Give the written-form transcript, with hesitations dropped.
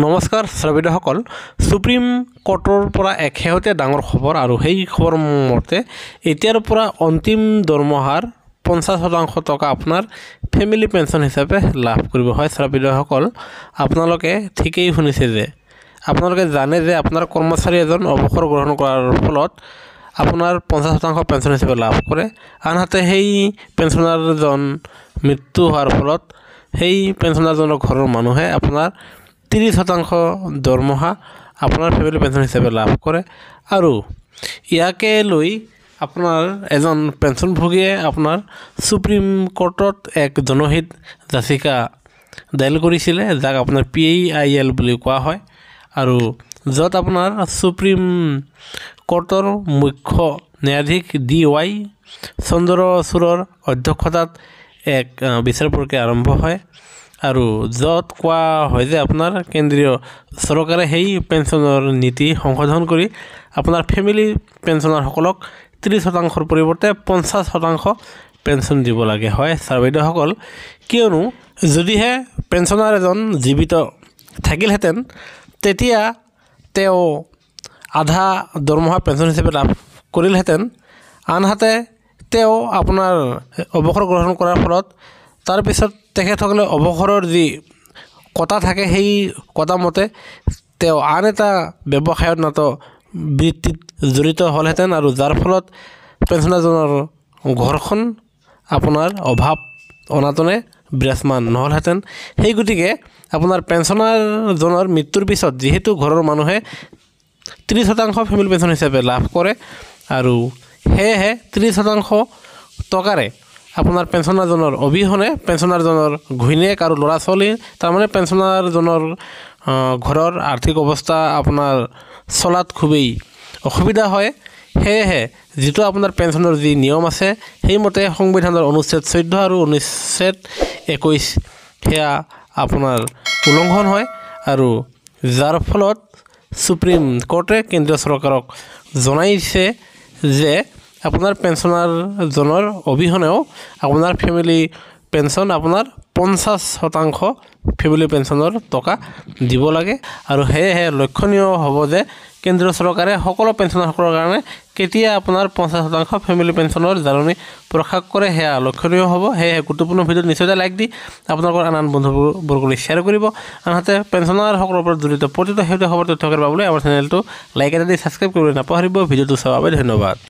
নমস্কাৰ শ্ৰোতাসকল সুপ্ৰিম কোৰ্টৰ পৰা এক শেহতীয়া ডাঙৰ খবৰ আৰু সেই খবৰ মতে এতিয়াৰ পৰা অন্তিম দৰমহাৰ 50% টকা আপোনাৰ ফ্যামিলি পেনশন হিচাপে লাভ কৰিব হয় শ্ৰোতাসকল আপোনালোকে ঠিকই শুনিছে যে আপোনালোকে জানে যে আপোনাৰ কৰ্মচাৰী এজন অৱসৰ গ্ৰহণ কৰাৰ ফলত আপোনাৰ 50% পেনশন হিচাপে লাভ কৰে আনহাতে সেই পেনশনাৰজন মৃত্যু হোৱাৰ ফলত সেই পেনশনাৰজনৰ ঘৰৰ মানুহে আপোনাৰ 30% দৰমহা আপোনাৰ ফ্যামিলি পেনশন হিচাপে লাভ কৰে আৰু ইয়াকে লৈ আপোনাৰ এজন পেনশনভোগীয়ে আপোনাৰ সুপ্ৰিম কোৰ্টত এক জনহিত যাচিকা দায়েৰ কৰিছিল যাক আপোনাৰ PIL বুলি কোৱা হয় আৰু যত আপোনাৰ সুপ্ৰিম কোৰ্টৰ মুখ্য ন্যায়াধীশ DY চন্দ্ৰচূড়ৰ অধ্যক্ষতাত এক বিচাৰ প্ৰক্ৰিয়া আৰম্ভ হয় আৰু যত কোৱা হয় যে আপোনাৰ কেন্দ্ৰীয় চৰকাৰে সেই পেনশনৰ নীতি সংশোধন কৰি আপোনাৰ ফ্যামিলি পেনশনাৰসকলক 30%ৰ পৰিৱৰ্তে 50% পেনশন দিব লাগে হয় ছাৰবাইদেউসকল কিয়নো যদিহে পেনশনাৰ এজন জীৱিত থাকিলহেঁতেন তেতিয়া তেওঁ আধা দৰমহা পেনশন হিচাপে লাভ কৰিলহেঁতেন আনহাতে তেওঁ আপোনাৰ অৱসৰ গ্ৰহণ কৰাৰ ফলত তাৰ পিছত তেখেতসকলে অৱসৰৰ যি কটা থাকে সেই কটা মতে তেওঁ আন এটা ব্যৱসায়ত নত বৃত্তিত জড়িত হলহেঁতেন আৰু যাৰ ফলত পেনশনাৰজনৰ ঘৰখন আপোনাৰ অভাৱ অনাটনে বিৰাজমান নহলহেঁতেন সেই গতিকে আপোনাৰ পেনশনাৰজনৰ মৃত্যুৰ পিছত যেহেতু ঘৰৰ মানুহে 30% ফ্যামিলি পেনশন হিচাপে লাভ কৰে আৰু সেয়েহে 30% টকাৰে আপোনাৰ পেনশনাৰজনৰ অবিহনে পেনশনাৰজনৰ ঘৈণীয়েক আৰু ল'ৰা ছোৱালী তাৰমানে পেনশনাৰজনৰ ঘৰৰ আৰ্থিক অৱস্থা আপোনাৰ চলাত খুবেই অসুবিধা হয় সেয়েহে যেটো আপোনাৰ পেনশনৰ যি নিয়ম আছে সেইমতে সংবিধানৰ অনুচ্ছেদ 14 আৰু অনুচ্ছেদ 21 হেয়া আপোনাৰ উলংঘন হয় আৰু যাৰ ফলত সুপ্ৰিম কোৰ্টে কেন্দ্ৰীয় চৰকাৰক জনাইছে যে আপোনাৰ পেনশনাৰজনৰ অবিহনেও আপোনাৰ ফ্যামিলি পেনশন আপোনাৰ 50% ফ্যামিলি পেনশনৰ টকা দিব লাগে আৰু হেহে লক্ষণীয় হ'ব যে কেন্দ্ৰীয় চৰকাৰে সকলো পেনশনাৰসকলৰ কাৰণে কেতিয়া আপোনাৰ 50% ফ্যামিলি পেনশনৰ জাননী প্ৰকাশ কৰে হেয়া লক্ষণীয় হ'ব হেহে গুৰুত্বপূৰ্ণ ভিডিঅ নিশ্চয় লাইক দি আপোনালোকৰ আন বন্ধুবৰ্গলৈ শ্বেয়াৰ কৰিব আনহাতে পেনশনাৰসকলৰ ওপৰত জড়িত প্ৰতিটো হেতু খবৰ তথ্য পাবলৈ আমাৰ চেনেলটো লাইক এটা দি সাবস্ক্ৰাইব কৰিবলৈ নাপাহৰিব ভিডিঅটো চাবৰ বাবে ধন্যবাদ।